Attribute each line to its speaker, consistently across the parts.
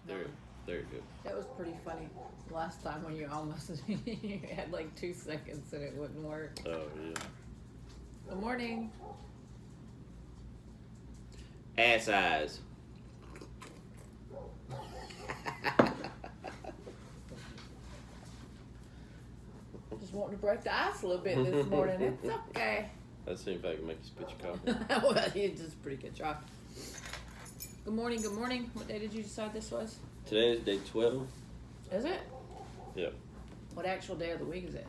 Speaker 1: There you go.
Speaker 2: That was pretty funny. Last time when you almost you had like 2 seconds and it wouldn't work.
Speaker 1: Oh, yeah.
Speaker 2: Good morning.
Speaker 1: Ass eyes.
Speaker 2: Just wanting to break the ice a little bit this morning. It's okay.
Speaker 1: That seems like it make you spit your coffee.
Speaker 2: Well, you just a pretty good job. Good morning, good morning. What day did you decide this was?
Speaker 1: Today is day 12.
Speaker 2: Is it?
Speaker 1: Yep.
Speaker 2: What actual day of the week is it?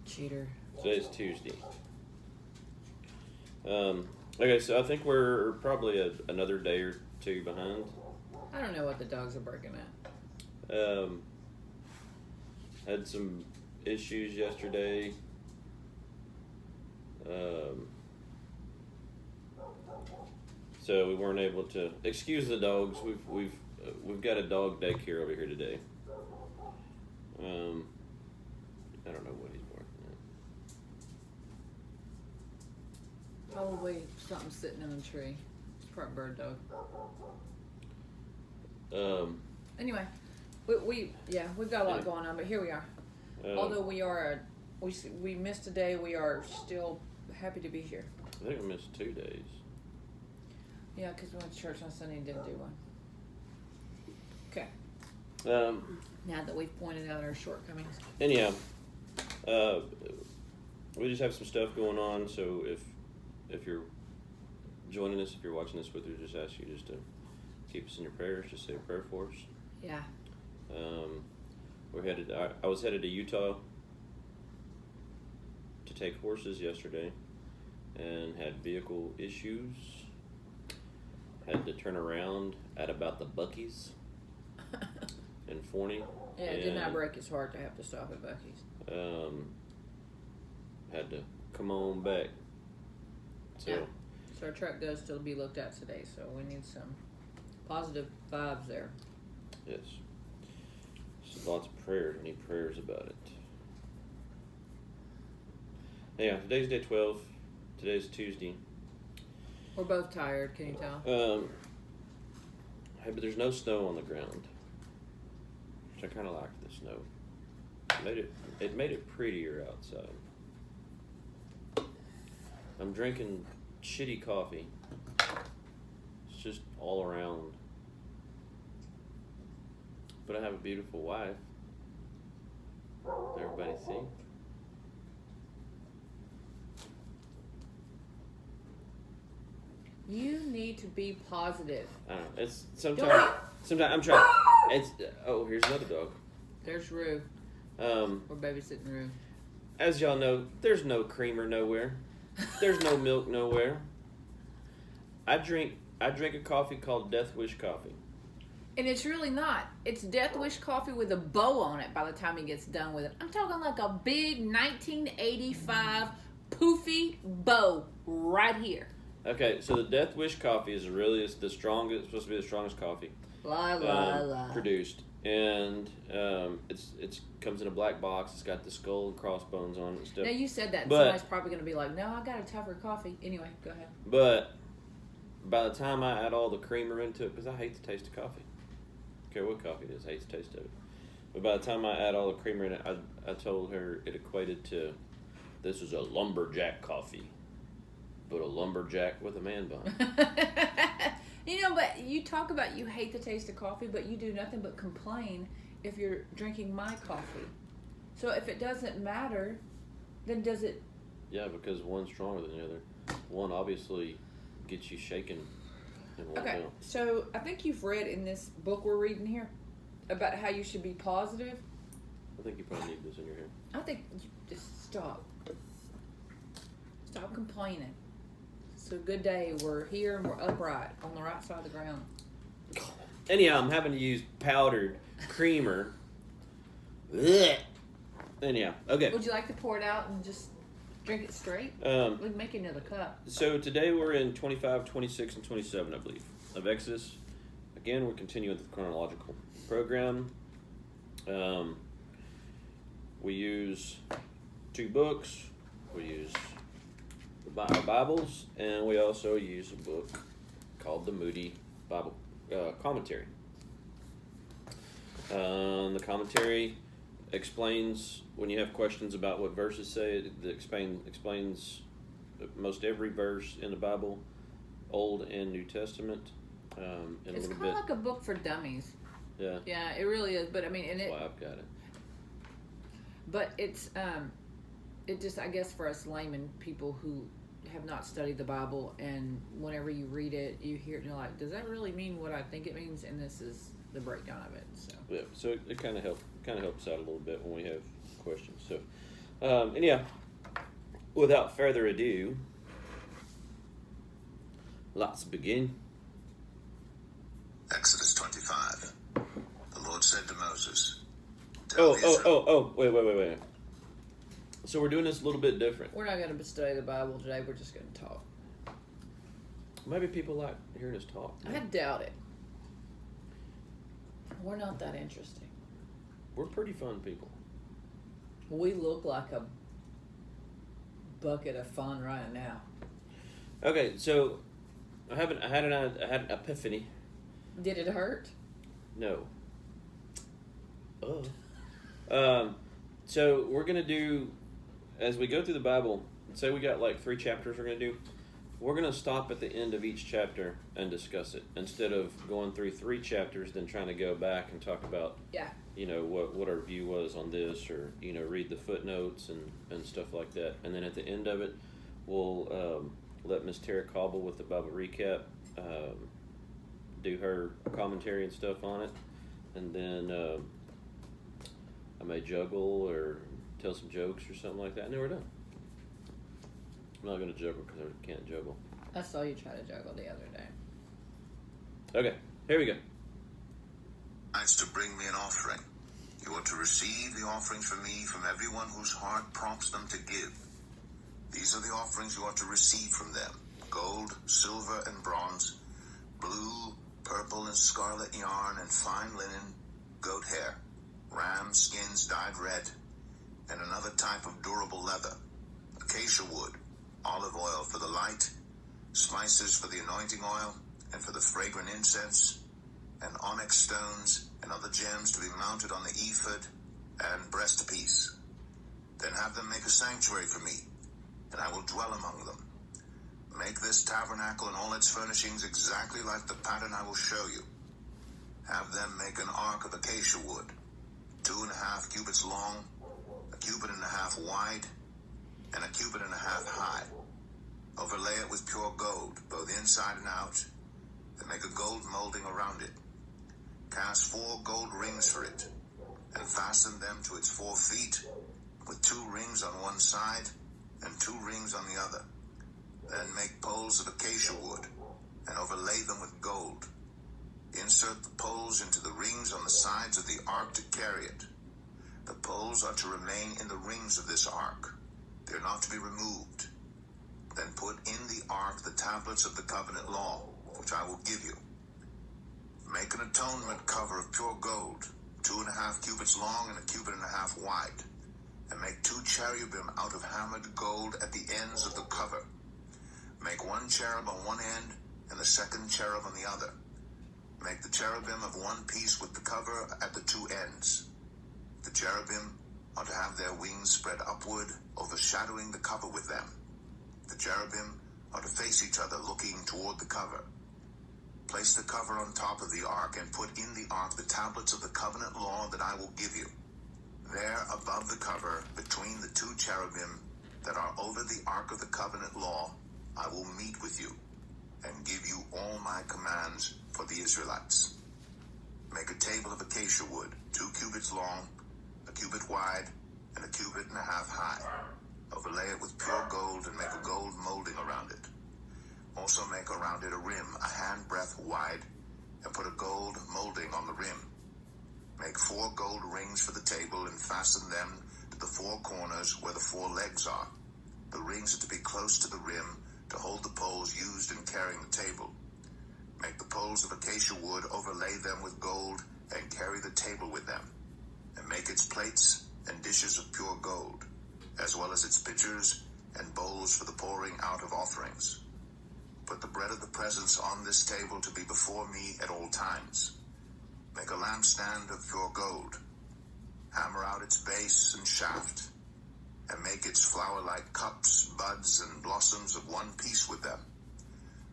Speaker 2: Cheater.
Speaker 1: Today's Tuesday. Okay, so I think we're probably another day or two behind.
Speaker 2: I don't know what the dogs are barking at.
Speaker 1: Had some issues yesterday. So we weren't able to excuse the dogs. We've got a dog daycare over here today. I don't know what he's barking at.
Speaker 2: Probably something sitting in a tree. It's probably a bird dog. Anyway, we've got a lot going on, but here we are. Although we missed a day, we are still happy to be here.
Speaker 1: I think we missed 2 days.
Speaker 2: Yeah, because we went to church on Sunday and didn't do one. Okay. Now that we've pointed out our shortcomings.
Speaker 1: Anyhow, we just have some stuff going on, so if you're joining us, if you're watching this with us, just ask you just to keep us in your prayers, just say a prayer for us.
Speaker 2: Yeah.
Speaker 1: I was headed to Utah to take horses yesterday and had vehicle issues. Had to turn around at about the Buc-ee's in Forney.
Speaker 2: Yeah, it did not break his heart to have to stop at Buc-ee's.
Speaker 1: Had to come on back. So,
Speaker 2: yeah. So our truck does still be looked at today, so we need some positive vibes there.
Speaker 1: yes. So lots of prayers. I need prayers about it. Yeah, today's day 12. Today's Tuesday.
Speaker 2: We're both tired, can you tell?
Speaker 1: Hey, but there's no snow on the ground, which I kind of like the snow. It made it prettier outside. I'm drinking shitty coffee. It's just all around. But I have a beautiful wife. Everybody see?
Speaker 2: You need to be positive.
Speaker 1: I don't know. It's sometimes I'm trying. It's here's another dog.
Speaker 2: There's Rue. We're babysitting Rue.
Speaker 1: As y'all know, there's no creamer nowhere. There's no milk nowhere. I drink a coffee called Death Wish coffee.
Speaker 2: And it's really not. It's Death Wish coffee with a bow on it by the time he gets done with it. I'm talking like a big 1985 poofy bow right here.
Speaker 1: Okay, so the Death Wish coffee is the strongest. It's supposed to be the strongest coffee produced, and it's comes in a black box. It's got the skull and crossbones on it and stuff.
Speaker 2: Now you said that, and
Speaker 1: but
Speaker 2: somebody's probably going to be like, "No, I got a tougher coffee." Anyway, go ahead.
Speaker 1: But by the time I add all the creamer into it, because I hate the taste of coffee. I don't care what coffee it is, I hate the taste of it. But by the time I add all the creamer in it, I told her it equated to this is a lumberjack coffee. But a lumberjack with a man bun.
Speaker 2: But you talk about you hate the taste of coffee, but you do nothing but complain if you're drinking my coffee. So if it doesn't matter, then does it?
Speaker 1: Yeah, because one's stronger than the other. One obviously gets you shaken and one
Speaker 2: Okay,
Speaker 1: don't.
Speaker 2: so I think you've read in this book we're reading here about how you should be positive.
Speaker 1: I think you probably need this in your hair.
Speaker 2: I think you just stop. Stop complaining. It's a good day. We're here and we're upright on the right side of the ground.
Speaker 1: Anyhow, I'm having to use powdered creamer. Blech. Anyhow, okay.
Speaker 2: Would you like to pour it out and just drink it straight? We can make you another cup.
Speaker 1: So today we're in 25, 26, and 27, I believe, of Exodus. Again, we're continuing with the chronological program. We use 2 books. We use our Bibles, and we also use a book called the Moody Bible commentary. The commentary explains, when you have questions about what verses say, it explains most every verse in the Bible, Old and New Testament.
Speaker 2: It's kind of like a book for dummies.
Speaker 1: Yeah.
Speaker 2: Yeah, it really is. But I mean,
Speaker 1: That's why I've got it.
Speaker 2: But it's it just, I guess, for us layman people who have not studied the Bible, and whenever you read it, you hear it, and you're like, does that really mean what I think it means? And this is the breakdown of it. So
Speaker 1: Yeah, so it kind of helps out a little bit when we have questions. So, and yeah, without further ado, let's begin.
Speaker 3: Exodus 25. The Lord said to Moses,
Speaker 1: Wait. So we're doing this a little bit different.
Speaker 2: we're not going to study the Bible today. We're just going to talk.
Speaker 1: Maybe people like hearing us talk.
Speaker 2: I doubt it. We're not that interesting.
Speaker 1: We're pretty fun people.
Speaker 2: We look like a bucket of fun right now.
Speaker 1: Okay, so I had an epiphany.
Speaker 2: Did it hurt?
Speaker 1: No. So we're gonna do, as we go through the Bible, say we got like 3 chapters we're gonna do. We're gonna stop at the end of each chapter and discuss it, instead of going through 3 chapters then trying to go back and talk about what our view was on this, or read the footnotes and stuff like that. And then at the end of it, we'll let Miss Tara Cobble with the Bible recap do her commentary and stuff on it, and then I may juggle or tell some jokes or something like that, and then we're done. I'm not going to juggle because I can't juggle.
Speaker 2: I saw you try to juggle the other day.
Speaker 1: Okay, here we go.
Speaker 3: To bring me an offering. You are to receive the offerings from me from everyone whose heart prompts them to give. These are the offerings you are to receive from them: gold, silver, and bronze, blue, purple, and scarlet yarn, and fine linen, goat hair, ram skins dyed red, and another type of durable leather, acacia wood, olive oil for the light, spices for the anointing oil, and for the fragrant incense, and onyx stones and other gems to be mounted on the ephod and breastpiece. Then have them make a sanctuary for me, and I will dwell among them. Make this tabernacle and all its furnishings exactly like the pattern I will show you. Have them make an ark of acacia wood, 2.5 cubits long, 1.5 cubits wide, and 1.5 cubits high. Overlay it with pure gold, both inside and out. Then make a gold molding around it. Cast 4 gold rings for it, and fasten them to its 4 feet, with 2 rings on one side and 2 rings on the other. Then make poles of acacia wood, and overlay them with gold. Insert the poles into the rings on the sides of the ark to carry it. The poles are to remain in the rings of this ark. They are not to be removed. Then put in the ark the tablets of the covenant law, which I will give you. Make an atonement cover of pure gold, 2.5 cubits long and 1.5 cubits wide, and make 2 cherubim out of hammered gold at the ends of the cover. Make 1 cherub on one end and the second cherub on the other. Make the cherubim of one piece with the cover at the 2 ends. The cherubim are to have their wings spread upward, overshadowing the cover with them. The cherubim are to face each other, looking toward the cover. Place the cover on top of the ark, and put in the ark the tablets of the covenant law that I will give you. There above the cover, between the 2 cherubim that are over the ark of the covenant law, I will meet with you and give you all my commands for the Israelites. Make a table of acacia wood, 2 cubits long, 1 cubit wide, and 1.5 cubits high. Overlay it with pure gold and make a gold molding around it. Also make around it a rim, a handbreadth wide, and put a gold molding on the rim. Make 4 gold rings for the table and fasten them to the 4 corners where the 4 legs are. The rings are to be close to the rim to hold the poles used in carrying the table. Make the poles of acacia wood, overlay them with gold, and carry the table with them. And make its plates and dishes of pure gold, as well as its pitchers and bowls for the pouring out of offerings. Put the bread of the presence on this table to be before me at all times. Make a lampstand of pure gold. Hammer out its base and shaft, and make its flower-like cups, buds, and blossoms of one piece with them.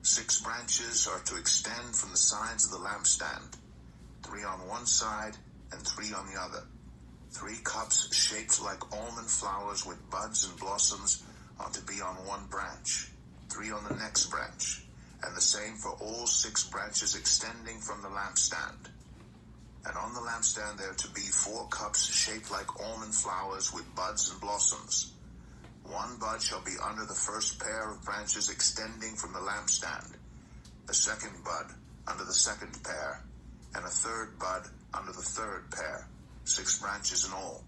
Speaker 3: 6 branches are to extend from the sides of the lampstand, 3 on one side and 3 on the other. 3 cups shaped like almond flowers with buds and blossoms are to be on one branch, 3 on the next branch, and the same for all 6 branches extending from the lampstand. And on the lampstand there are to be 4 cups shaped like almond flowers with buds and blossoms. 1 bud shall be under the first pair of branches extending from the lampstand, a 2nd bud under the 2nd pair, and a 3rd bud under the 3rd pair, 6 branches in all.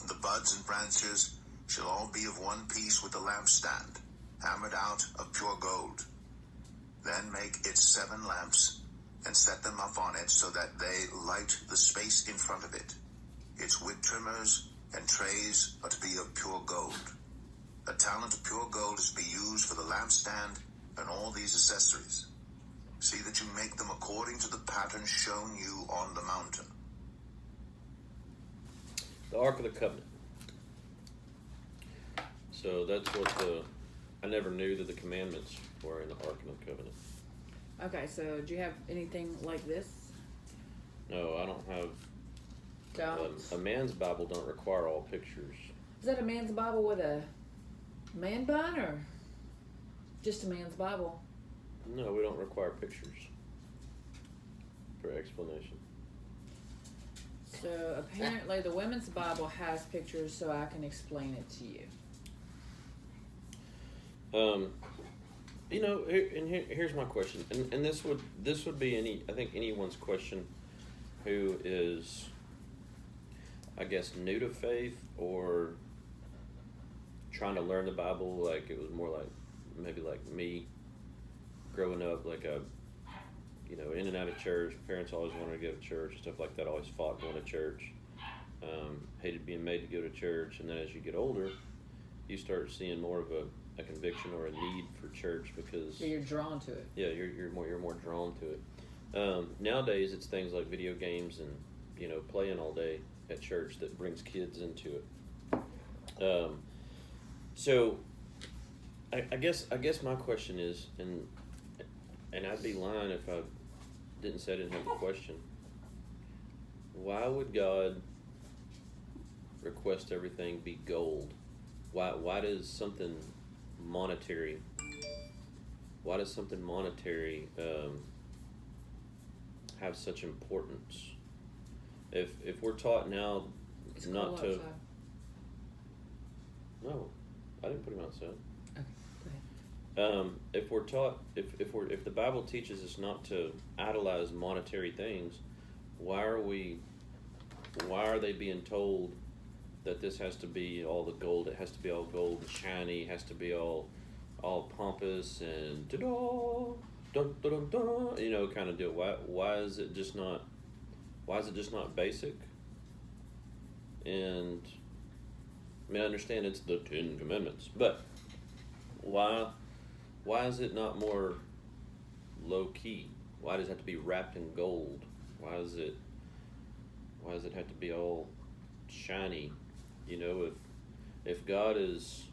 Speaker 3: The buds and branches shall all be of one piece with the lampstand, hammered out of pure gold. Then make its 7 lamps, and set them up on it so that they light the space in front of it. Its wick trimmers and trays are to be of pure gold. A talent of pure gold is to be used for the lampstand and all these accessories. See that you make them according to the pattern shown you on the mountain.
Speaker 1: The Ark of the Covenant. So that's what I never knew that the commandments were in the Ark of the Covenant.
Speaker 2: Okay, so do you have anything like this?
Speaker 1: No, I don't have.
Speaker 2: Don't.
Speaker 1: A man's Bible don't require all pictures.
Speaker 2: Is that a man's Bible with a man bun, or just a man's Bible?
Speaker 1: No, we don't require pictures for explanation.
Speaker 2: So apparently the women's Bible has pictures, so I can explain it to you.
Speaker 1: Here's my question, and this would be anyone's question who is, I guess, new to faith or trying to learn the Bible. Like it was more like maybe like me growing up, like in and out of church. Parents always wanted to go to church and stuff like that. Always fought going to church. Hated being made to go to church, and then as you get older, you start seeing more of a conviction or a need for church because
Speaker 2: You're drawn to it.
Speaker 1: Yeah, you're more drawn to it. Nowadays, it's things like video games and playing all day at church that brings kids into it. So, I guess my question is, and I'd be lying if I didn't say I didn't have a question. Why would God request everything be gold? Why does something monetary? Why does something monetary have such importance? If we're taught now
Speaker 2: It's
Speaker 1: not
Speaker 2: cold
Speaker 1: to.
Speaker 2: outside.
Speaker 1: No, I didn't put him outside.
Speaker 2: Okay, go ahead.
Speaker 1: If we're taught, if the Bible teaches us not to idolize monetary things, why are they being told that this has to be all the gold? It has to be all gold and shiny. It has to be all pompous and da-da, dun-dun-dun-dun, kind of deal. Why is it just not? Why is it just not basic? And I understand it's the 10 Commandments, but why is it not more low key? Why does it have to be wrapped in gold? Why does it have to be all shiny? If God is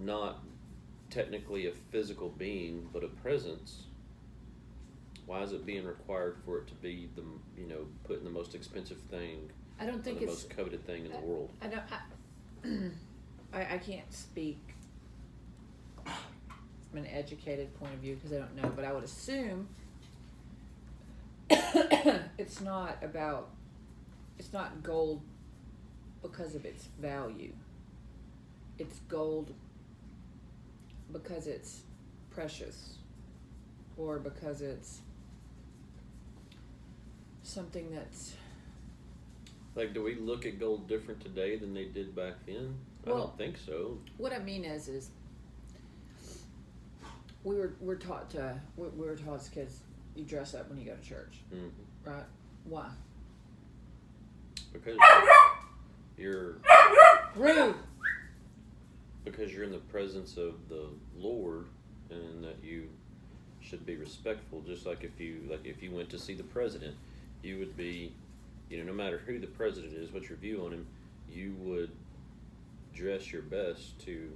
Speaker 1: not technically a physical being but a presence, why is it being required for it to be put in the most expensive thing?
Speaker 2: I don't think
Speaker 1: the
Speaker 2: it's
Speaker 1: most coveted thing in the world.
Speaker 2: I can't speak from an educated point of view because I don't know, but I would assume it's not gold because of its value. It's gold because it's precious, or because it's something that's.
Speaker 1: Like, do we look at gold different today than they did back then? I don't think so.
Speaker 2: What I mean is we're taught as kids, you dress up when you go to church, right? Why?
Speaker 1: Because you're
Speaker 2: rude.
Speaker 1: Because you're in the presence of the Lord, and that you should be respectful. Just like if you went to see the president, you would be, no matter who the president is, what's your view on him, you would dress your best to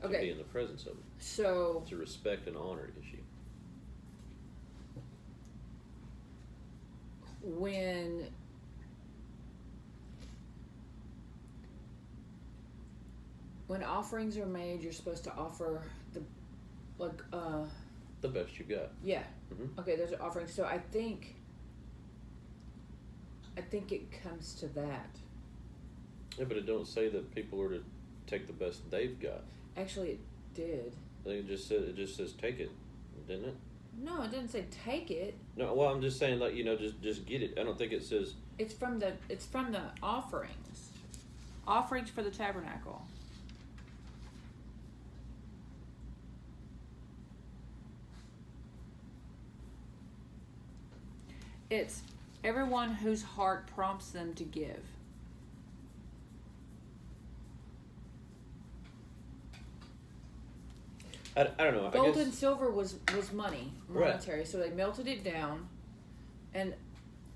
Speaker 1: be in the presence of him.
Speaker 2: So
Speaker 1: it's a respect and honor issue.
Speaker 2: When offerings are made, you're supposed to offer
Speaker 1: the best you got.
Speaker 2: Yeah.
Speaker 1: Mm-hmm.
Speaker 2: Okay, those are offerings. So I think it comes to that.
Speaker 1: Yeah, but it don't say that people are to take the best they've got.
Speaker 2: Actually, it did.
Speaker 1: I think it just says take it, didn't it?
Speaker 2: No, it didn't say take it.
Speaker 1: No, well, I'm just saying, just get it. I don't think it says.
Speaker 2: It's from the offerings. Offerings for the tabernacle. It's everyone whose heart prompts them to give.
Speaker 1: I don't know.
Speaker 2: Gold and silver was money, monetary.
Speaker 1: Right.
Speaker 2: So they melted it down, and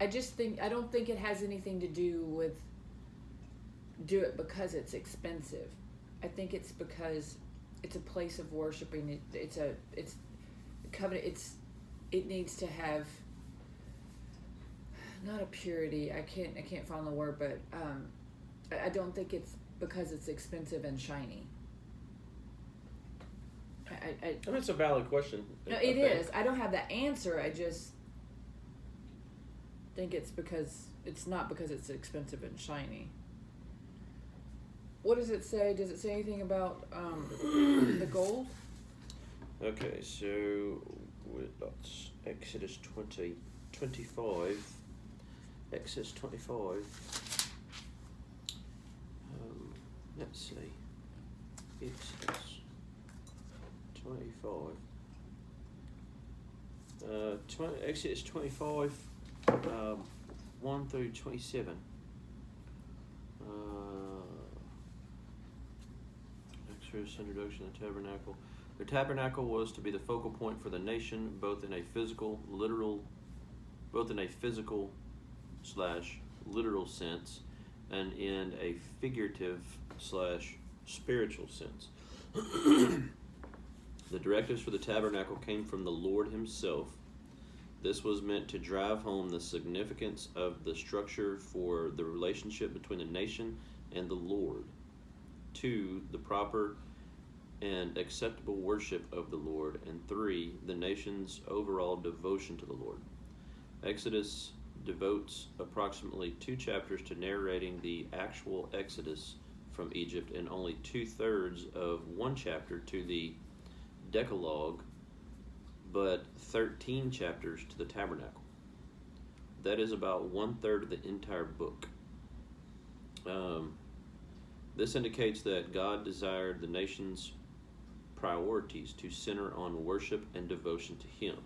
Speaker 2: I don't think it has anything to do do it because it's expensive. I think it's because it's a place of worshiping. It's covenant. It needs to have not a purity. I can't find the word, but I don't think it's because it's expensive and shiny.
Speaker 1: I mean, it's a valid question.
Speaker 2: No, it is. I don't have the answer. I just think it's not because it's expensive and shiny. What does it say? Does it say anything about the gold?
Speaker 1: Okay, so that's Exodus 25. Exodus 25. Let's see. Exodus 25. Exodus 25, 1 through 27. Exodus introduction to the tabernacle. The tabernacle was to be the focal point for the nation, both in a physical / literal sense, and in a figurative / spiritual sense. The directives for the tabernacle came from the Lord himself. This was meant to drive home the significance of the structure for the relationship between the nation and the Lord. 2, the proper and acceptable worship of the Lord. And 3, the nation's overall devotion to the Lord. Exodus devotes approximately 2 chapters to narrating the actual exodus from Egypt, and only 2/3 of 1 chapter to the Decalogue, but 13 chapters to the tabernacle. That is about 1/3 of the entire book. This indicates that God desired the nation's priorities to center on worship and devotion to him,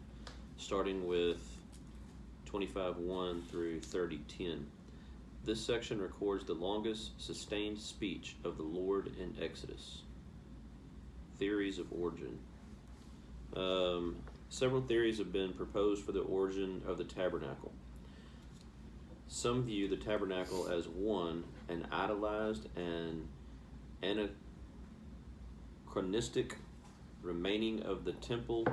Speaker 1: starting with 25:1 through 30:10. This section records the longest sustained speech of the Lord in Exodus. Theories of origin. Several theories have been proposed for the origin of the tabernacle. Some view the tabernacle as an idolized and anachronistic remaining of the temple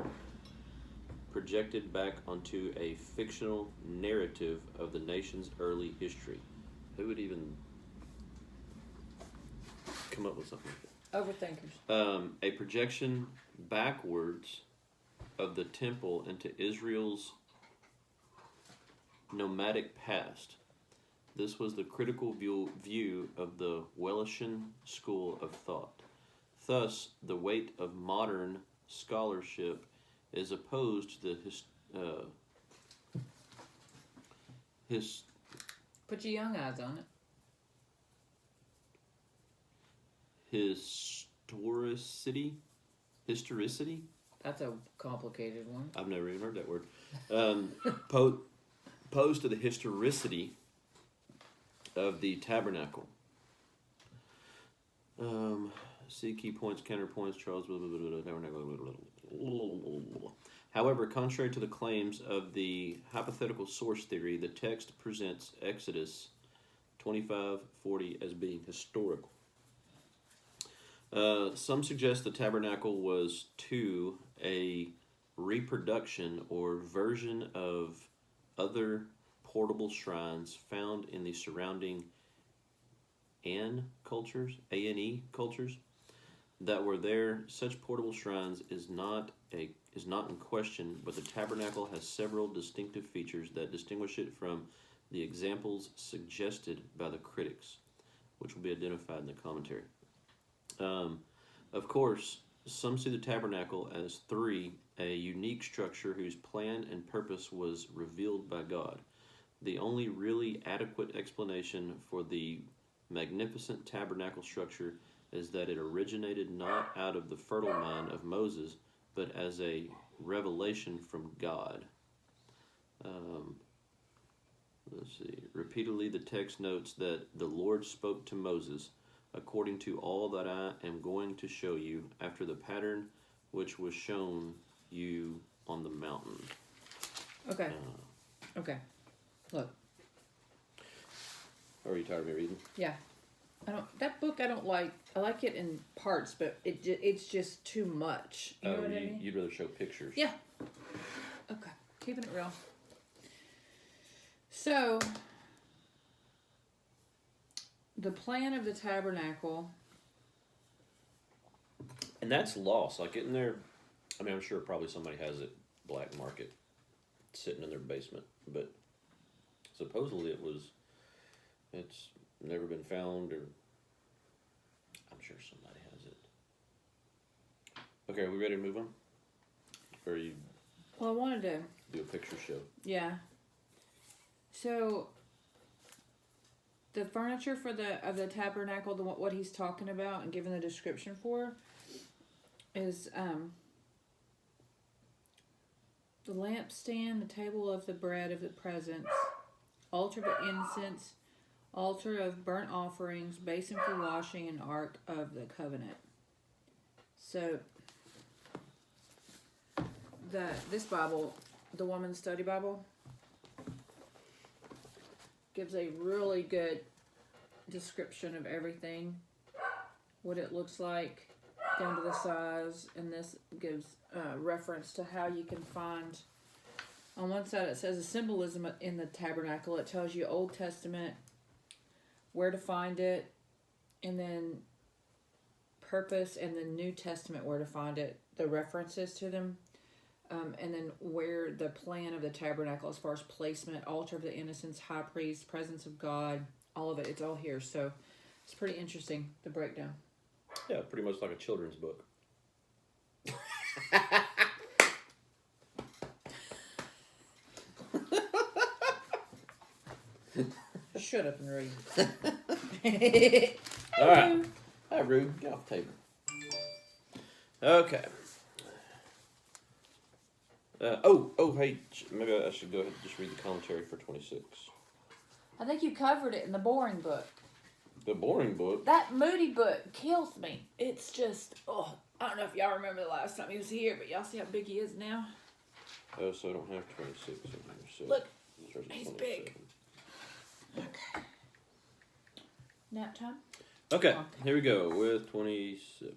Speaker 1: projected back onto a fictional narrative of the nation's early history. Who would even come up with something like that?
Speaker 2: Overthinkers.
Speaker 1: A projection backwards of the temple into Israel's nomadic past. This was the critical view of the Welshman school of thought. Thus, the weight of modern scholarship is opposed to the
Speaker 2: Put your young eyes on it.
Speaker 1: Historicity?
Speaker 2: That's a complicated one.
Speaker 1: I've never even heard that word. Opposed to the historicity of the tabernacle. See key points, counterpoints, Charles. However, contrary to the claims of the hypothetical source theory, the text presents Exodus 25:40 as being historical. Some suggest the tabernacle was, too, a reproduction or version of other portable shrines found in the surrounding ANE cultures that were there. Such portable shrines is not in question, but the tabernacle has several distinctive features that distinguish it from the examples suggested by the critics, which will be identified in the commentary. Of course, some see the tabernacle as a unique structure whose plan and purpose was revealed by God. The only really adequate explanation for the magnificent tabernacle structure is that it originated not out of the fertile mind of Moses, but as a revelation from God. Let's see. Repeatedly, the text notes that the Lord spoke to Moses, according to all that I am going to show you, after the pattern which was shown you on the mountain.
Speaker 2: Okay. Okay. Look.
Speaker 1: Are you tired of me reading?
Speaker 2: Yeah. That book I don't like. I like it in parts, but it's just too much. You know what I mean?
Speaker 1: You'd rather show pictures.
Speaker 2: Yeah. Okay. Keeping it real. So, the plan of the tabernacle.
Speaker 1: And that's lost. Like, isn't there... I mean, I'm sure probably somebody has it black market sitting in their basement. But supposedly it's never been found, or... I'm sure somebody has it. Okay, are we ready to move on? Or are you...
Speaker 2: Well, I wanted to...
Speaker 1: do a picture show?
Speaker 2: Yeah. So, the furniture for the tabernacle, what he's talking about and giving the description for, is the lampstand, the table of the bread of the presence, altar of incense, altar of burnt offerings, basin for washing, and ark of the covenant. So, this Bible, the Woman's Study Bible, gives a really good description of everything, what it looks like, down to the size, and this gives reference to how you can find. On one side it says the symbolism in the tabernacle. It tells you Old Testament, where to find it, and then purpose, and then New Testament, where to find it, the references to them. And then where the plan of the tabernacle as far as placement, altar of the innocents, high priest, presence of God, all of it. It's all here. So it's pretty interesting, the breakdown.
Speaker 1: Yeah, pretty much like a children's book.
Speaker 2: Shut up and read.
Speaker 1: All right. Hi, Rue. Get off the table. Okay. Hey, maybe I should go ahead and just read the commentary for 26.
Speaker 2: I think you covered it in the boring book.
Speaker 1: The boring book?
Speaker 2: That Moody book kills me. It's just, I don't know if y'all remember the last time he was here, but y'all see how big he is now?
Speaker 1: Oh, so I don't have 26 in here. So
Speaker 2: look, he's big. Okay. Nap time?
Speaker 1: Okay, here we go with 27.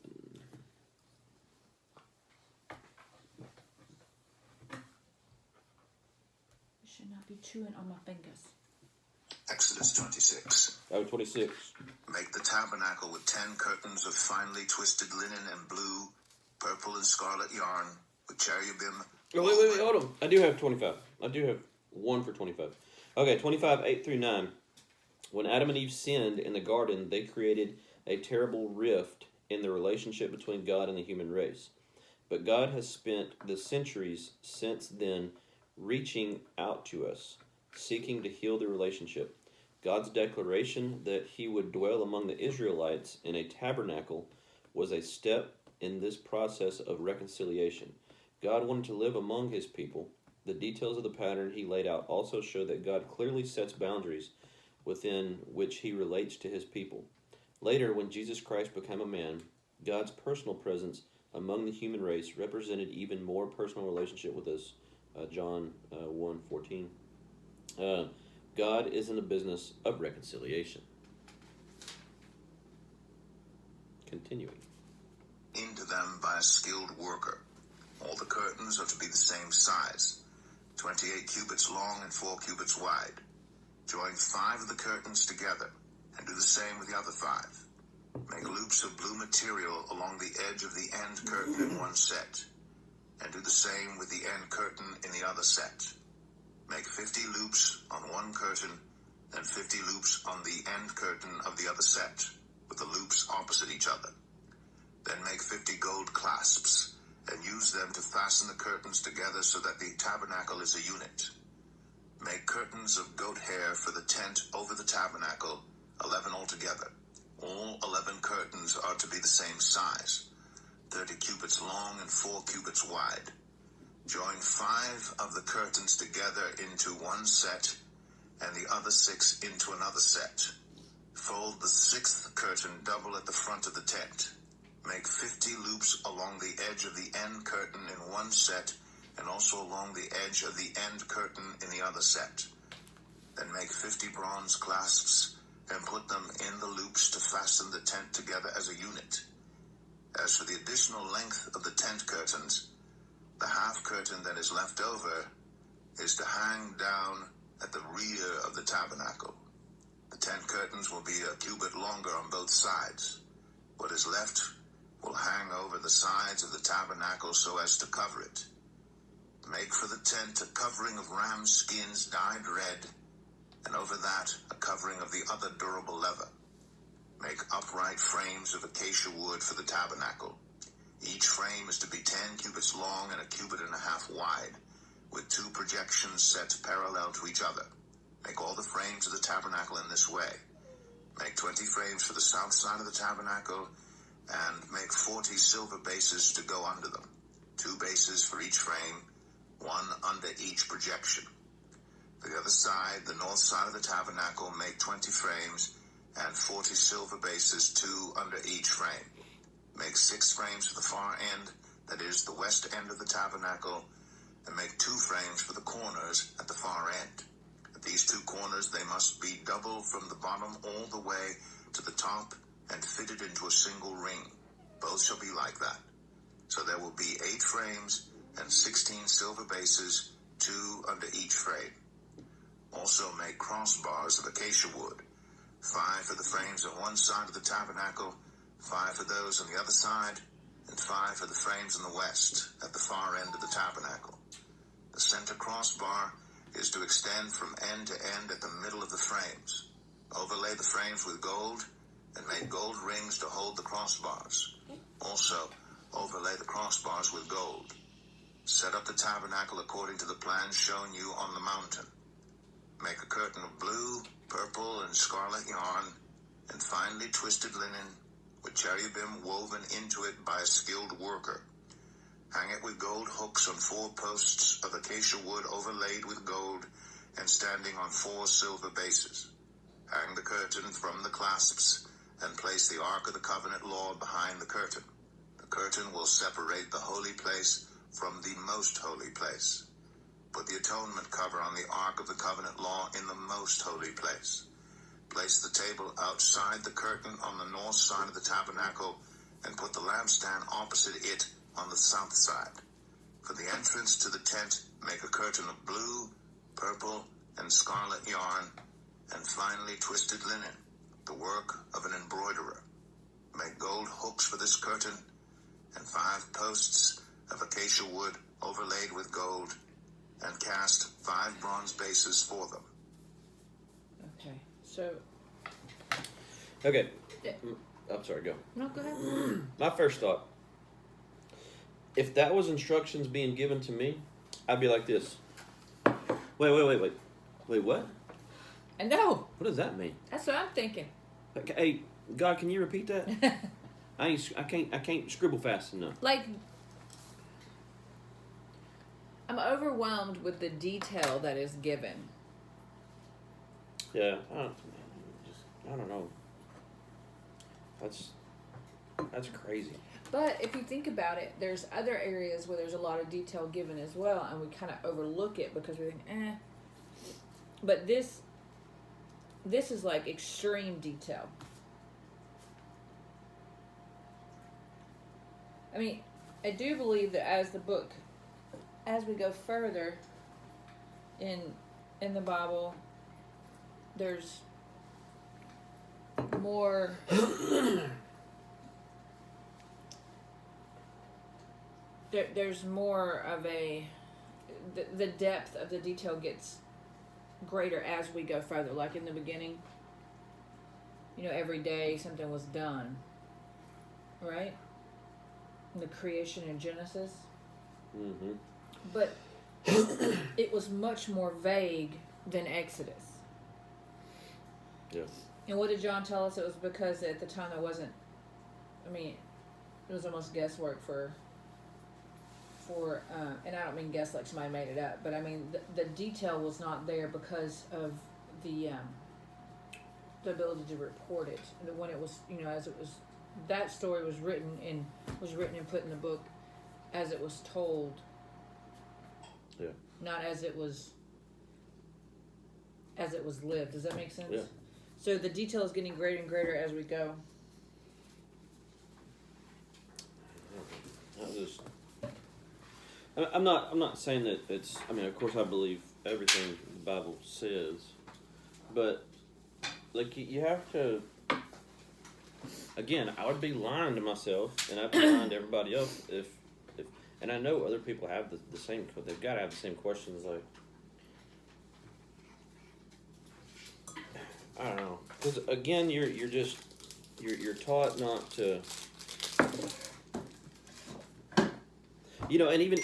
Speaker 2: Should not be chewing on my fingers.
Speaker 3: Exodus 26.
Speaker 1: Oh, 26.
Speaker 3: Make the tabernacle with 10 curtains of finely twisted linen and blue, purple, and scarlet yarn, with cherubim.
Speaker 1: Oh, wait, hold on. I do have 25. I do have one for 25. Okay, 25, 8 through 9. When Adam and Eve sinned in the garden, they created a terrible rift in the relationship between God and the human race. But God has spent the centuries since then reaching out to us, seeking to heal the relationship. God's declaration that he would dwell among the Israelites in a tabernacle was a step in this process of reconciliation. God wanted to live among his people. The details of the pattern he laid out also show that God clearly sets boundaries within which he relates to his people. Later, when Jesus Christ became a man, God's personal presence among the human race represented even more personal relationship with us. John 1:14. God is in the business of reconciliation. Continuing.
Speaker 3: Into them by a skilled worker. All the curtains are to be the same size, 28 cubits long and 4 cubits wide. Join 5 of the curtains together, and do the same with the other 5. Make loops of blue material along the edge of the end curtain in one set, and do the same with the end curtain in the other set. Make 50 loops on one curtain, and 50 loops on the end curtain of the other set, with the loops opposite each other. Then make 50 gold clasps, and use them to fasten the curtains together so that the tabernacle is a unit. Make curtains of goat hair for the tent over the tabernacle, 11 altogether. All 11 curtains are to be the same size, 30 cubits long and 4 cubits wide. Join 5 of the curtains together into one set, and the other 6 into another set. Fold the 6th curtain double at the front of the tent. Make 50 loops along the edge of the end curtain in one set, and also along the edge of the end curtain in the other set. Then make 50 bronze clasps, and put them in the loops to fasten the tent together as a unit. As for the additional length of the tent curtains, the half curtain that is left over is to hang down at the rear of the tabernacle. The tent curtains will be a cubit longer on both sides. What is left will hang over the sides of the tabernacle so as to cover it. Make for the tent a covering of ram skins dyed red, and over that a covering of the other durable leather. Make upright frames of acacia wood for the tabernacle. Each frame is to be 10 cubits long and a cubit and a half wide, with 2 projections set parallel to each other. Make all the frames of the tabernacle in this way. Make 20 frames for the south side of the tabernacle, and make 40 silver bases to go under them, 2 bases for each frame, 1 under each projection. For the other side, the north side of the tabernacle, make 20 frames and 40 silver bases, 2 under each frame. Make 6 frames for the far end, that is, the west end of the tabernacle, and make 2 frames for the corners at the far end. At these 2 corners, they must be double from the bottom all the way to the top and fitted into a single ring. Both shall be like that. So there will be 8 frames and 16 silver bases, 2 under each frame. Also make crossbars of acacia wood, 5 for the frames on one side of the tabernacle, 5 for those on the other side, and 5 for the frames on the west, at the far end of the tabernacle. The center crossbar is to extend from end to end at the middle of the frames. Overlay the frames with gold, and make gold rings to hold the crossbars. Also, overlay the crossbars with gold. Set up the tabernacle according to the plan shown you on the mountain. Make a curtain of blue, purple, and scarlet yarn, and finely twisted linen, with cherubim woven into it by a skilled worker. Hang it with gold hooks on 4 posts of acacia wood overlaid with gold, and standing on 4 silver bases. Hang the curtain from the clasps, and place the Ark of the Covenant Law behind the curtain. The curtain will separate the holy place from the most holy place. Put the atonement cover on the Ark of the Covenant Law in the most holy place. Place the table outside the curtain on the north side of the tabernacle, and put the lampstand opposite it on the south side. For the entrance to the tent, make a curtain of blue, purple, and scarlet yarn, and finely twisted linen, the work of an embroiderer. Make gold hooks for this curtain, and 5 posts of acacia wood overlaid with gold, and cast 5 bronze bases for them.
Speaker 2: Okay, so...
Speaker 1: Okay.
Speaker 2: Yeah.
Speaker 1: I'm sorry, go.
Speaker 2: No, go ahead.
Speaker 1: My first thought, if that was instructions being given to me, I'd be like this. Wait, what?
Speaker 2: I know.
Speaker 1: What does that mean?
Speaker 2: That's what I'm thinking.
Speaker 1: Okay, hey, God, can you repeat that? I can't scribble fast enough.
Speaker 2: Like, I'm overwhelmed with the detail that is given.
Speaker 1: Yeah, I don't know. That's crazy.
Speaker 2: But if you think about it, there's other areas where there's a lot of detail given as well, and we kind of overlook it because we think, eh. But this is like extreme detail. I mean, I do believe that as we go further in the Bible, there's more there's more of the depth of the detail gets greater as we go further. Like in the beginning, every day something was done, right? In the creation in Genesis.
Speaker 1: Mm-hmm.
Speaker 2: But it was much more vague than Exodus.
Speaker 1: Yes.
Speaker 2: And what did John tell us? It was because at the time there wasn't, it was almost guesswork for and I don't mean guess like somebody made it up, but I mean the detail was not there because of the ability to report it. And when it was, as it was, that story was written and put in the book as it was told.
Speaker 1: Yeah.
Speaker 2: Not as it was lived. Does that make sense?
Speaker 1: Yeah.
Speaker 2: So the detail is getting greater and greater as we go.
Speaker 1: I'm not saying that it's. Of course, I believe everything the Bible says, but like you have to. Again, I would be lying to myself, and I'd be lying to everybody else if and I know other people have the same. They've got to have the same questions. Like, I don't know, because again, you're taught not to. And even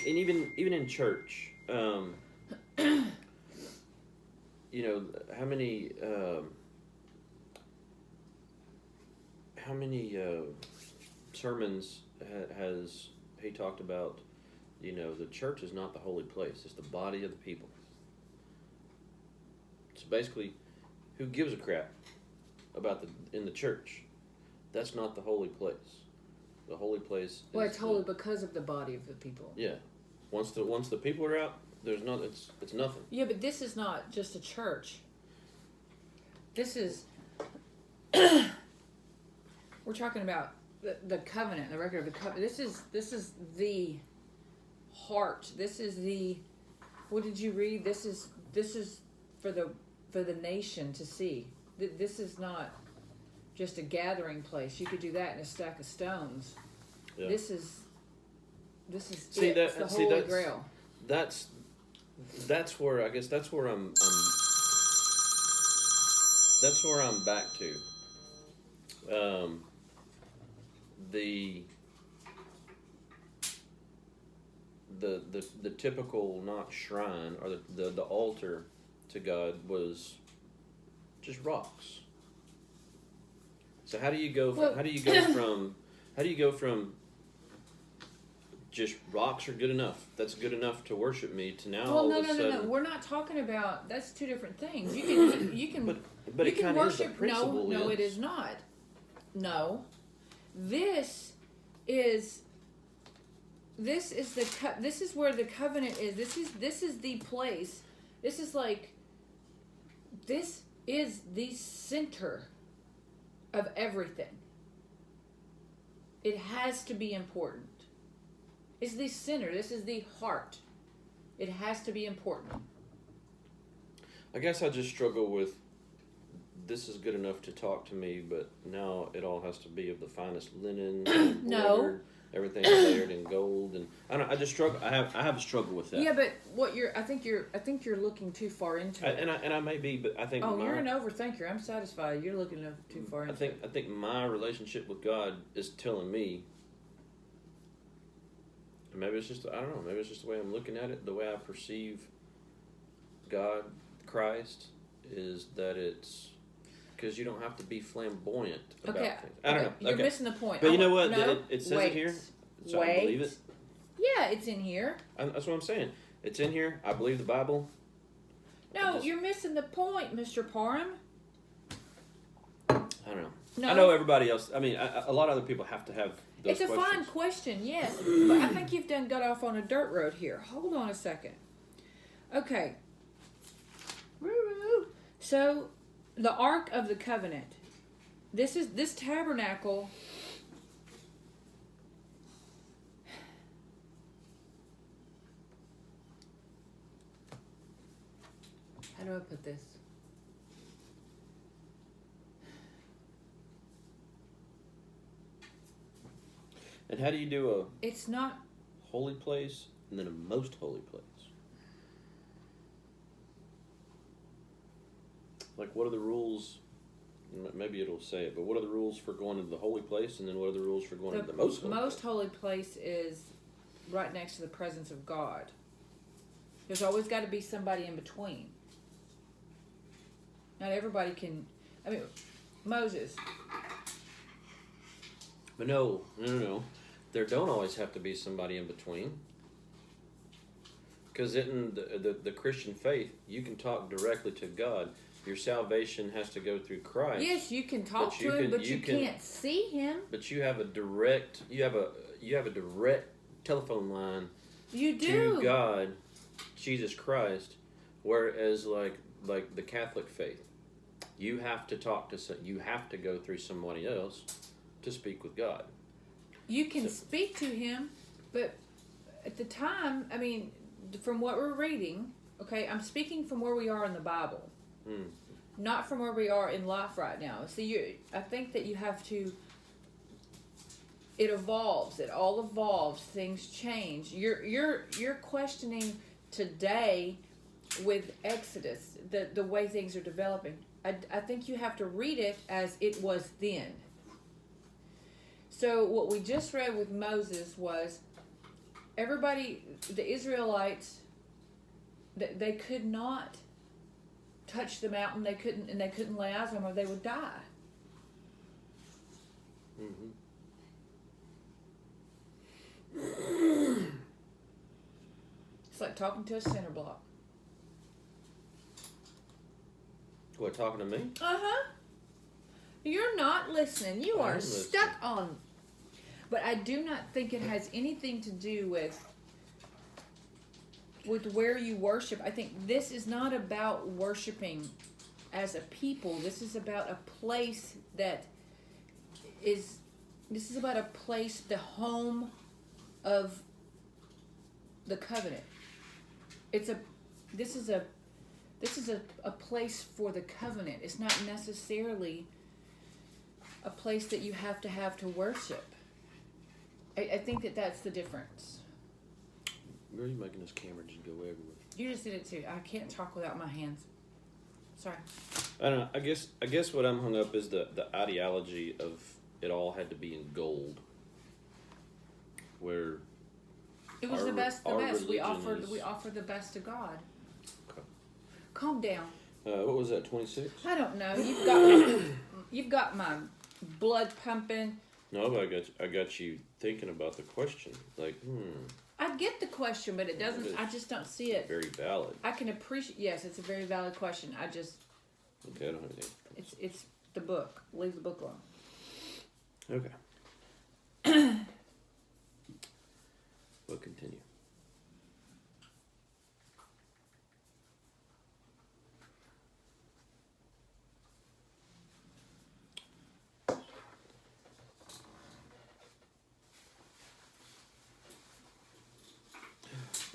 Speaker 1: in church, how many sermons has he talked about? The church is not the holy place; it's the body of the people. So basically, who gives a crap about in the church? That's not the holy place. The holy place.
Speaker 2: Well, it's holy because of the body of the people.
Speaker 1: Yeah, once the people are out, there's not. It's nothing.
Speaker 2: Yeah, but this is not just a church. This is. We're talking about the covenant, the record of the covenant. This is the heart. This is the. What did you read? This is for the nation to see. This is not just a gathering place. You could do that in a stack of stones. Yeah. This is
Speaker 1: see
Speaker 2: it. It's the Holy Grail.
Speaker 1: That's where I guess that's where I'm back to. The typical not shrine or the altar to God was just rocks. So how do you go from just rocks are good enough? That's good enough to worship me. To now,
Speaker 2: well,
Speaker 1: all of a sudden,
Speaker 2: no. We're not talking about. That's two different things. You can.
Speaker 1: But
Speaker 2: you
Speaker 1: it
Speaker 2: can
Speaker 1: kind of is the
Speaker 2: worship.
Speaker 1: principle.
Speaker 2: No, it is not. No, this is the. This is where the covenant is. This is the place. This is like. This is the center of everything. It has to be important. It's the center. This is the heart. It has to be important.
Speaker 1: I guess I just struggle with this is good enough to talk to me, but now it all has to be of the finest linen.
Speaker 2: No.
Speaker 1: Everything layered in gold, and I just struggle. I have a struggle with that.
Speaker 2: Yeah, but I think you're looking too far into it.
Speaker 1: And I may be, but I think.
Speaker 2: Oh, you're an overthinker. I'm satisfied. You're looking too far into it.
Speaker 1: I think my relationship with God is telling me. Maybe it's just I don't know. Maybe it's just the way I'm looking at it. The way I perceive God, Christ, is that it's. Because you don't have to be flamboyant about things. I don't know.
Speaker 2: You're missing the point.
Speaker 1: But you know what?
Speaker 2: No,
Speaker 1: it says it here. So I believe it.
Speaker 2: Yeah, it's in here.
Speaker 1: That's what I'm saying. It's in here. I believe the Bible.
Speaker 2: No, you're missing the point, Mr. Parham.
Speaker 1: I don't know.
Speaker 2: No.
Speaker 1: I know everybody else. I mean, a lot of other people have to have those
Speaker 2: It's a
Speaker 1: questions.
Speaker 2: fine question, yes. But I think you've got off on a dirt road here. Hold on a second. Okay. So, the Ark of the Covenant. This tabernacle. How do I put this?
Speaker 1: And how do you do a
Speaker 2: It's not.
Speaker 1: holy place and then a most holy place? Like, what are the rules? Maybe it'll say it, but what are the rules for going into the holy place, and then what are the rules for going into the most holy
Speaker 2: most
Speaker 1: place?
Speaker 2: holy place is right next to the presence of God. There's always got to be somebody in between. Not everybody can. I mean, Moses.
Speaker 1: But no. There don't always have to be somebody in between. Because in the Christian faith, you can talk directly to God. Your salvation has to go through Christ.
Speaker 2: Yes, you can talk to him, but you can't see him.
Speaker 1: But you have a direct telephone line
Speaker 2: You do.
Speaker 1: to God, Jesus Christ. Whereas like the Catholic faith, you have to you have to go through somebody else to speak with God.
Speaker 2: You can speak to him, but at the time, I mean, from what we're reading, okay, I'm speaking from where we are in the Bible, not from where we are in life right now. See, I think that you have to. It evolves. It all evolves. Things change. You're questioning today with Exodus the way things are developing. I think you have to read it as it was then. So what we just read with Moses was everybody, the Israelites, they could not touch the mountain. They couldn't lay eyes on them, or they would die. It's like talking to a cinder block.
Speaker 1: What, talking to me?
Speaker 2: You're not listening. You are
Speaker 1: listening.
Speaker 2: stuck on. But I do not think it has anything to do with where you worship. I think this is not about worshiping as a people. This is about a place that is. This is about a place, the home of the covenant. This is a place for the covenant. It's not necessarily a place that you have to worship. I think that's the difference.
Speaker 1: Where are you making this camera just go everywhere?
Speaker 2: You just did it too. I can't talk without my hands. Sorry.
Speaker 1: I don't know. I guess what I'm hung up is the ideology of it all had to be in gold. Where
Speaker 2: it was the best. We offered
Speaker 1: is-
Speaker 2: the best to God.
Speaker 1: Okay.
Speaker 2: Calm down.
Speaker 1: What was that? 26?
Speaker 2: I don't know. You've got my blood pumping.
Speaker 1: No, but I got you thinking about the question. Like,
Speaker 2: I get the question, but it doesn't. I just don't see it.
Speaker 1: very valid.
Speaker 2: I can appreciate. Yes, it's a very valid question. I just.
Speaker 1: Okay, I don't have anything.
Speaker 2: It's the book. Leave the book alone.
Speaker 1: Okay. We'll continue.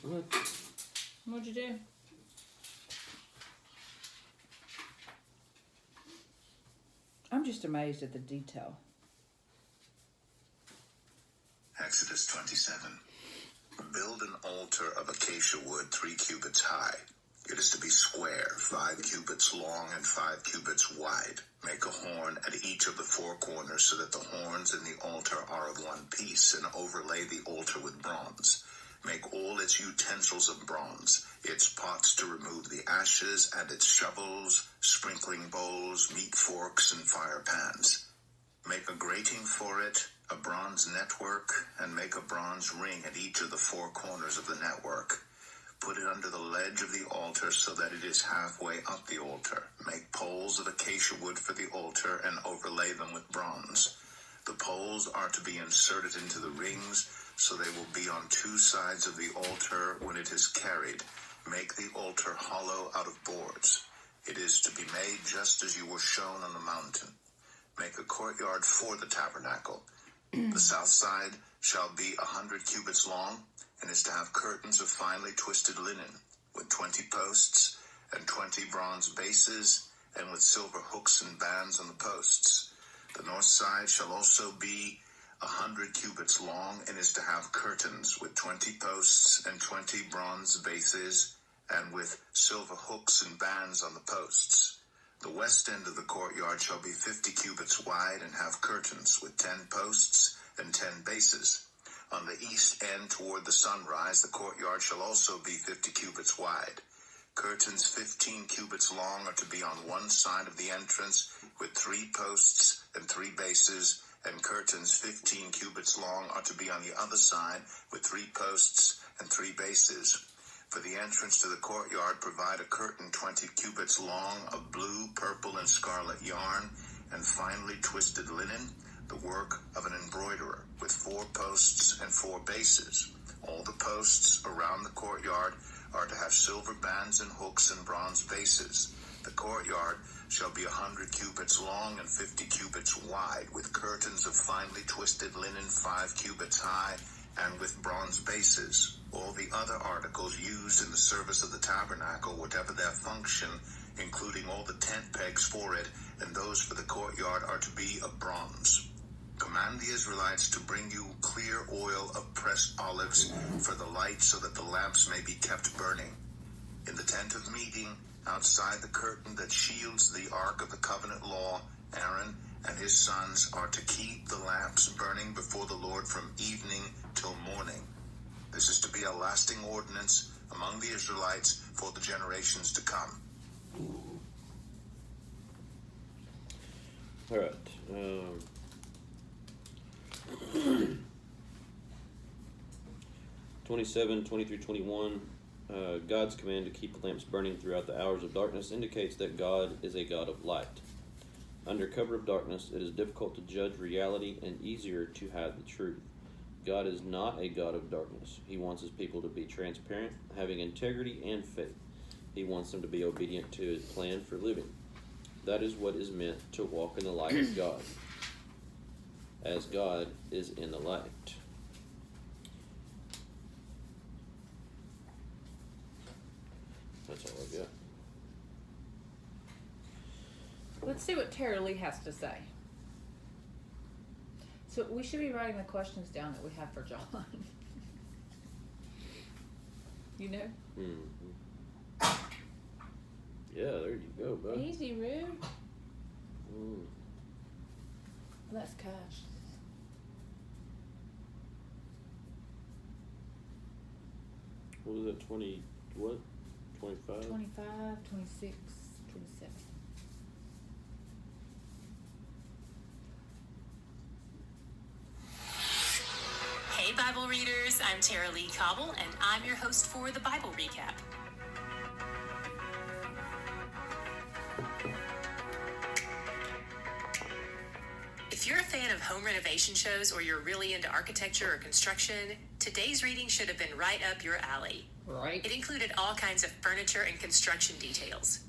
Speaker 1: What?
Speaker 2: What'd you do? I'm just amazed at the detail.
Speaker 3: Exodus 27. Build an altar of acacia wood 3 cubits high. It is to be square, 5 cubits long and 5 cubits wide. Make a horn at each of the 4 corners so that the horns in the altar are of one piece, and overlay the altar with bronze. Make all its utensils of bronze, its pots to remove the ashes, and its shovels, sprinkling bowls, meat forks, and fire pans. Make a grating for it, a bronze network, and make a bronze ring at each of the 4 corners of the network. Put it under the ledge of the altar so that it is halfway up the altar. Make poles of acacia wood for the altar and overlay them with bronze. The poles are to be inserted into the rings, so they will be on two sides of the altar when it is carried. Make the altar hollow out of boards. It is to be made just as you were shown on the mountain. Make a courtyard for the tabernacle. The south side shall be 100 cubits long, and is to have curtains of finely twisted linen, with 20 posts and 20 bronze bases, and with silver hooks and bands on the posts. The north side shall also be 100 cubits long, and is to have curtains with 20 posts and 20 bronze bases, and with silver hooks and bands on the posts. The west end of the courtyard shall be 50 cubits wide, and have curtains with 10 posts and 10 bases. On the east end toward the sunrise, the courtyard shall also be 50 cubits wide. Curtains 15 cubits long are to be on one side of the entrance, with 3 posts and 3 bases, and curtains 15 cubits long are to be on the other side, with 3 posts and 3 bases. For the entrance to the courtyard, provide a curtain 20 cubits long of blue, purple, and scarlet yarn, and finely twisted linen, the work of an embroiderer, with 4 posts and 4 bases. All the posts around the courtyard are to have silver bands and hooks and bronze bases. The courtyard shall be 100 cubits long and 50 cubits wide, with curtains of finely twisted linen 5 cubits high, and with bronze bases. All the other articles used in the service of the tabernacle, whatever their function, including all the tent pegs for it, and those for the courtyard, are to be of bronze. Command the Israelites to bring you clear oil of pressed olives for the light, so that the lamps may be kept burning. In the tent of meeting, outside the curtain that shields the ark of the covenant law, Aaron and his sons are to keep the lamps burning before the Lord from evening till morning. This is to be a lasting ordinance among the Israelites for the generations to come.
Speaker 1: All right. 27, 20 through 21. God's command to keep the lamps burning throughout the hours of darkness indicates that God is a God of light. Under cover of darkness, it is difficult to judge reality and easier to hide the truth. God is not a God of darkness. He wants his people to be transparent, having integrity and faith. He wants them to be obedient to his plan for living. That is what is meant to walk in the light of God, as God is in the light. That's all I've got.
Speaker 2: Let's see what Tara Lee has to say. So we should be writing the questions down that we have for John. You know?
Speaker 1: Mm-hmm. Yeah, there you go, bud.
Speaker 2: Easy, Rue.
Speaker 1: Mm.
Speaker 2: That's cash.
Speaker 1: What was that, 20, what? 25?
Speaker 2: 25, 26, 27.
Speaker 4: Hey Bible readers, I'm Tara Lee Cobble, and I'm your host for the Bible Recap. If you're a fan of home renovation shows, or you're really into architecture or construction, today's reading should have been right up your alley.
Speaker 2: Right.
Speaker 4: It included all kinds of furniture and construction details.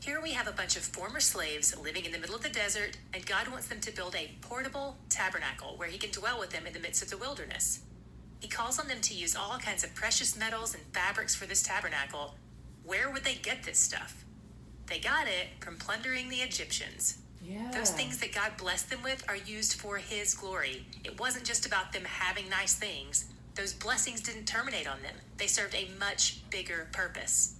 Speaker 4: Here we have a bunch of former slaves living in the middle of the desert, and God wants them to build a portable tabernacle where he can dwell with them in the midst of the wilderness. He calls on them to use all kinds of precious metals and fabrics for this tabernacle. Where would they get this stuff? They got it from plundering the Egyptians.
Speaker 2: Yeah.
Speaker 4: Those things that God blessed them with are used for his glory. It wasn't just about them having nice things. Those blessings didn't terminate on them. They served a much bigger purpose.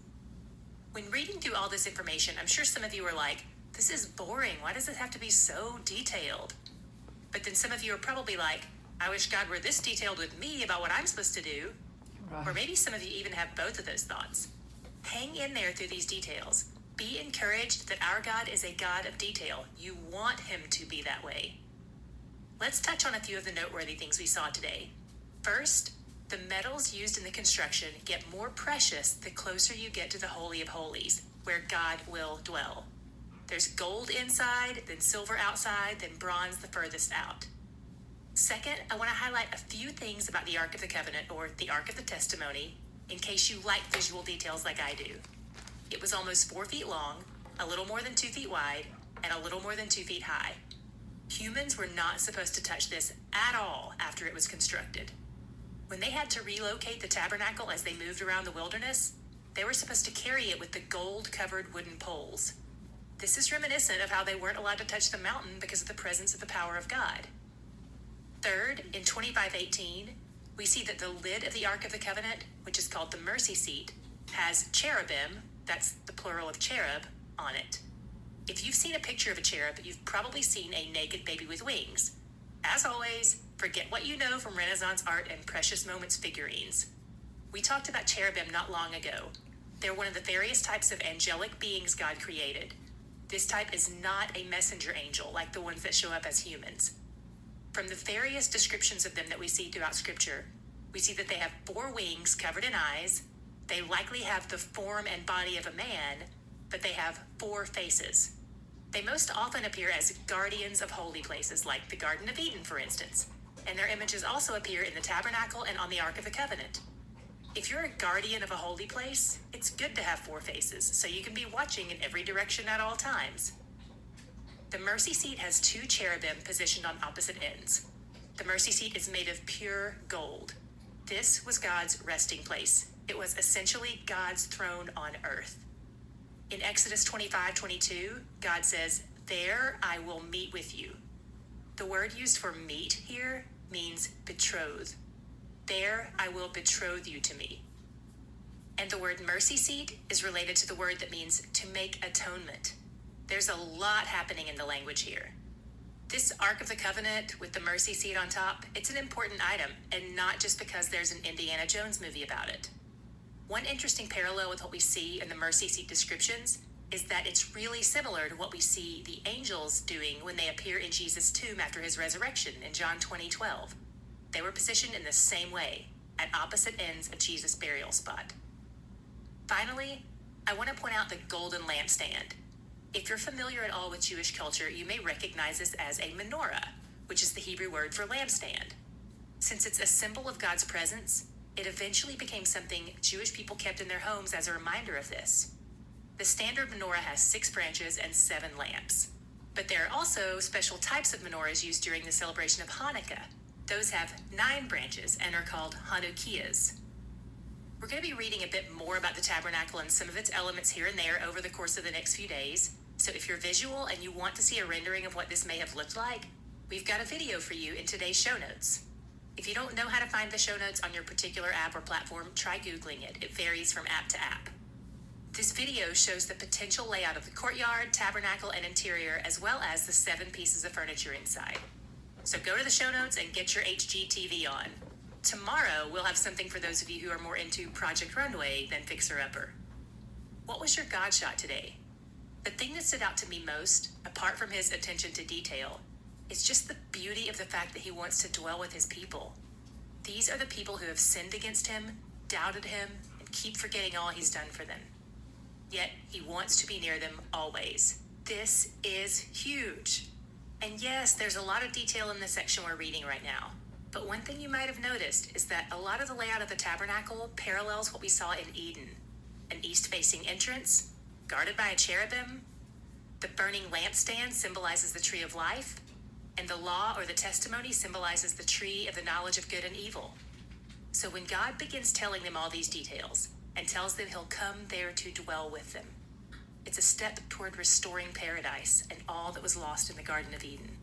Speaker 4: When reading through all this information, I'm sure some of you are like, this is boring. Why does it have to be so detailed? But then some of you are probably like, I wish God were this detailed with me about what I'm supposed to do.
Speaker 2: Right.
Speaker 4: Or maybe some of you even have both of those thoughts. Hang in there through these details. Be encouraged that our God is a God of detail. You want him to be that way. Let's touch on a few of the noteworthy things we saw today. First, The metals used in the construction get more precious the closer you get to the Holy of Holies, where God will dwell. There's gold inside, then silver outside, then bronze the furthest out. Second, I want to highlight a few things about the Ark of the Covenant, or the Ark of the Testimony, in case you like visual details like I do. It was almost 4 feet long, a little more than 2 feet wide, and a little more than 2 feet high. Humans were not supposed to touch this at all after it was constructed. When they had to relocate the tabernacle as they moved around the wilderness, they were supposed to carry it with the gold-covered wooden poles. This is reminiscent of how they weren't allowed to touch the mountain because of the presence of the power of God. Third, in 25:18, we see that the lid of the Ark of the Covenant, which is called the mercy seat, has cherubim, that's the plural of cherub, on it. If you've seen a picture of a cherub, you've probably seen a naked baby with wings. As always, forget what you know from Renaissance art and Precious Moments figurines. We talked about cherubim not long ago. They're one of the various types of angelic beings God created. This type is not a messenger angel like the ones that show up as humans. From the various descriptions of them that we see throughout Scripture, we see that they have 4 wings covered in eyes. They likely have the form and body of a man, but they have 4 faces. They most often appear as guardians of holy places, like the Garden of Eden, for instance, and their images also appear in the Tabernacle and on the Ark of the Covenant. If you're a guardian of a holy place, it's good to have 4 faces, so you can be watching in every direction at all times. The mercy seat has 2 cherubim positioned on opposite ends. The mercy seat is made of pure gold. This was God's resting place. It was essentially God's throne on earth. In Exodus 25:22, God says, "There I will meet with you." The word used for meet here means betroth. There I will betroth you to me. And the word mercy seat is related to the word that means to make atonement. There's a lot happening in the language here. This Ark of the Covenant with the mercy seat on top, it's an important item, and not just because there's an Indiana Jones movie about it. One interesting parallel with what we see in the mercy seat descriptions is that it's really similar to what we see the angels doing when they appear in Jesus' tomb after his resurrection in John 20:12. They were positioned in the same way, at opposite ends of Jesus' burial spot. Finally, I want to point out the golden lampstand. If you're familiar at all with Jewish culture, you may recognize this as a menorah, which is the Hebrew word for lampstand. Since it's a symbol of God's presence, it eventually became something Jewish people kept in their homes as a reminder of this. The standard menorah has 6 branches and 7 lamps. But there are also special types of menorahs used during the celebration of Hanukkah. Those have 9 branches and are called Hanukkahs. We're going to be reading a bit more about the tabernacle and some of its elements here and there over the course of the next few days. So if you're visual and you want to see a rendering of what this may have looked like, we've got a video for you in today's show notes. If you don't know how to find the show notes on your particular app or platform, try Googling it. It varies from app to app. This video shows the potential layout of the courtyard, tabernacle, and interior, as well as the 7 pieces of furniture inside. So go to the show notes and get your HGTV on. Tomorrow, we'll have something for those of you who are more into Project Runway than Fixer Upper. What was your God shot today? The thing that stood out to me most, apart from his attention to detail, is just the beauty of the fact that he wants to dwell with his people. These are the people who have sinned against him, doubted him, and keep forgetting all he's done for them. Yet he wants to be near them always. This is huge. And yes, there's a lot of detail in the section we're reading right now. But one thing you might have noticed is that a lot of the layout of the tabernacle parallels what we saw in Eden. An east-facing entrance, guarded by a cherubim. The burning lampstand symbolizes the tree of life. And the law or the testimony symbolizes the tree of the knowledge of good and evil. So when God begins telling them all these details and tells them he'll come there to dwell with them, it's a step toward restoring paradise and all that was lost in the Garden of Eden.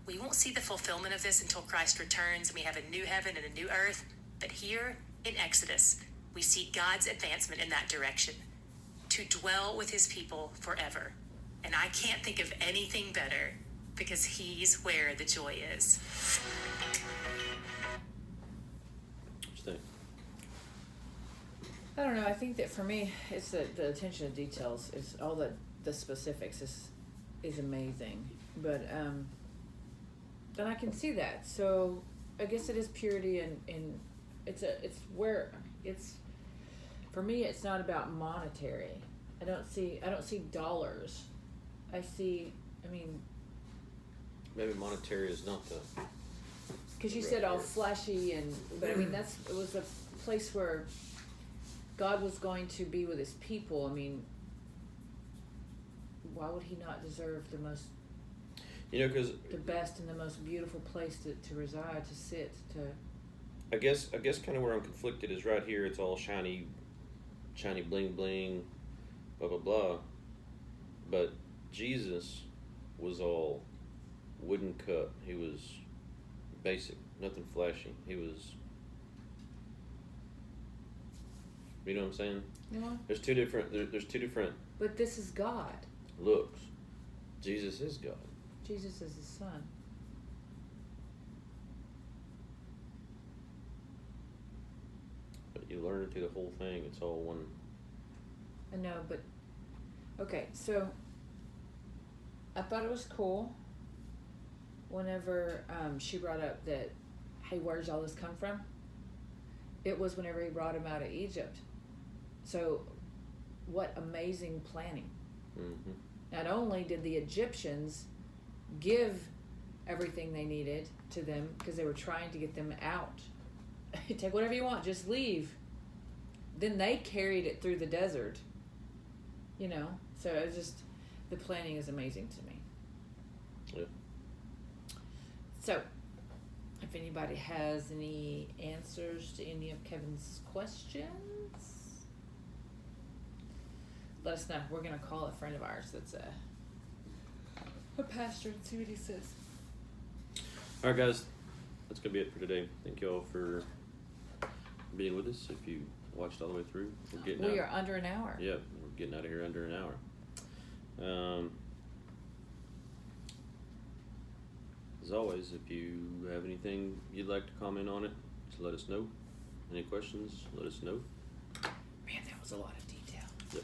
Speaker 4: We won't see the fulfillment of this until Christ returns and we have a new heaven and a new earth, but here in Exodus, we see God's advancement in that direction, to dwell with his people forever. And I can't think of anything better because he's where the joy is.
Speaker 1: What you think?
Speaker 2: I don't know. I think that for me, it's the attention to details. It's all the specifics is amazing. But and I can see that. So I guess it is purity and it's where it's, for me, it's not about monetary. I don't see dollars. I mean,
Speaker 1: maybe monetary is not the.
Speaker 2: because you said all fleshy, but I mean, it was a place where God was going to be with his people. I mean, why would he not deserve the most,
Speaker 1: Because
Speaker 2: the best and the most beautiful place to reside, to sit, to.
Speaker 1: I guess kind of where I'm conflicted is right here. It's all shiny bling bling, blah blah blah. But Jesus was all wooden cut. He was basic, nothing flashy. He was. You know what I'm saying?
Speaker 2: Yeah.
Speaker 1: There's two different
Speaker 2: But this is God.
Speaker 1: looks. Jesus is God.
Speaker 2: Jesus is his son.
Speaker 1: But you learn it through the whole thing. It's all one.
Speaker 2: I know, but okay, so I thought it was cool whenever she brought up that, hey, where does all this come from? It was whenever he brought him out of Egypt. So what amazing planning.
Speaker 1: Mm-hmm.
Speaker 2: Not only did the Egyptians give everything they needed to them because they were trying to get them out. Take whatever you want, just leave. Then they carried it through the desert. So it's just, the planning is amazing to me.
Speaker 1: Yeah.
Speaker 2: So, if anybody has any answers to any of Kevin's questions, let us know. We're going to call a friend of ours that's a pastor and see what he says.
Speaker 1: All right, guys, that's gonna be it for today. Thank you all for being with us. If you watched all the way through,
Speaker 2: We are under an hour.
Speaker 1: Yep, we're getting out of here under an hour. As always, if you have anything you'd like to comment on it, just let us know. Any questions, let us know.
Speaker 2: Man, that was a lot of detail.
Speaker 1: Yep.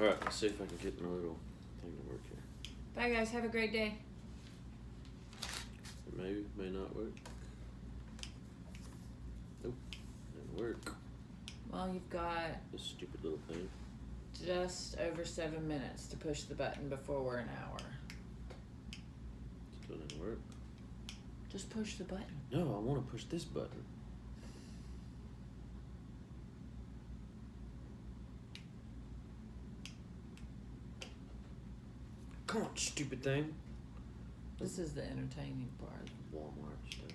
Speaker 1: All right, let's see if I can get my little thing to work here.
Speaker 2: Bye, guys. Have a great day.
Speaker 1: It may not work. Nope, didn't work.
Speaker 2: Well, you've got
Speaker 1: This stupid little thing.
Speaker 2: just over 7 minutes to push the button before we're an hour.
Speaker 1: Still didn't work.
Speaker 2: Just push the button.
Speaker 1: No, I want to push this button. Come on, stupid thing.
Speaker 2: This is the entertaining part.
Speaker 1: Walmart stuff.